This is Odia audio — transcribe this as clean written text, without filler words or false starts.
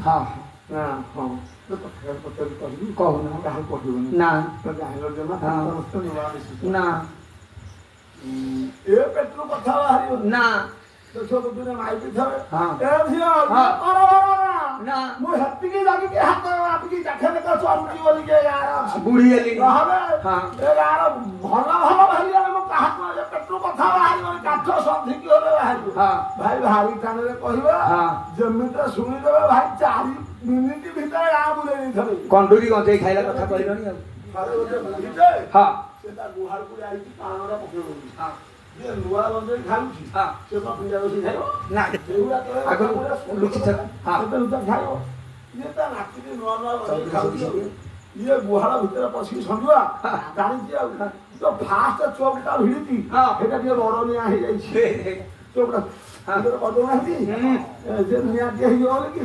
ହଁ ନା ହଁ ତ ପଚାରି ପଚାରି କହିବି କହୁନ କାହାକୁ କହିବନି ନା ତ ଜାଣିଲ ଜମା ହଁ। ସମସ୍ତେ ନୂଆ ମିଶିଛ ନା ଏ ପେଟରୁ କଥା ବାହାରିବନି ନା ଦେଖିବ ବୁଦ୍ଧିରେ ମାଇପି ଥରେ ହଁ। ଏ ଝିଅ ହଁ। କର ନା ମୁଁ ହେତିକି ଲାଗିକି ହାତ ମାପିକି ଚାଖେ ଦେଖ ଚରୁଛି ବୋଲିକି ଏ ଗାଁରେ ଅଛି ବୁଢୀ ହେଲି ନହେଲେ ହଁ। ଏ ଗାଁର ଭଲ ଭଲ ବାହାରିଲାଣି ମୁଁ କାହାକୁ ଏ ପେଟରୁ କଥା ବାହାରିବନି କାଠ ସନ୍ଧିକି ହେଲେ ବାହାରିବ ହଁ ଭାଇ ଭାରି ଟାଣିରେ କହିବା ହଁ। ଯେମିତି ଶୁଣିଦେବେ ଭାଇ 4 ମିନିଟ୍ ଭିତରେ ଗାଁ ବୁଲେଇ ଦେଇଥିଲେ କଣ୍ଡୁରି ଗଞ୍ଜେଇ ଖାଇଲା କଥା କହିଲଣି ଆଉ ଥରେ ଗୋଟେ ବୁଢୀଟେ ହଁ ସେ ତା ଗୁହାଳକୁ ଯାଇଛି ପାଣଟା ପକେଇବନି ହଁ ଯିଏ ନୂଆ ଗଞ୍ଜେଇ ଖାଉଛି ହଁ ସେ କଣ ପିଣ୍ଡା ବସି ଖାଇବ ନା ସେଇଗୁଡ଼ା ଆଗରୁ ଲୁଚି ଥାକ ହଁ ଲୁଚା ଖାଇବ ଇଏ ତା ନାତିକି ନୂଆ ନୂଆ ଗଞ୍ଜେଇ ଖାଉଛି ଆଉ ଇଏ ଗୁହାଳ ଭିତରେ ପଶିକି ସଞ୍ଜୁଆ ଜାଣିଛି ଆଉ ତ ଫାଷ୍ଟ ଚୋପଟା ଭିଡ଼ିଛି ହଁ। ସେଇଟା ଟିକେ ବଡ଼ ନିଆଁ ହେଇଯାଇଛି ଚୋପଟା ଭିତରେ କରିଦଉନାହାନ୍ତି ଯେ ନିଆଁ ଟିକେ ହେଇଯିବ ବୋଲି କି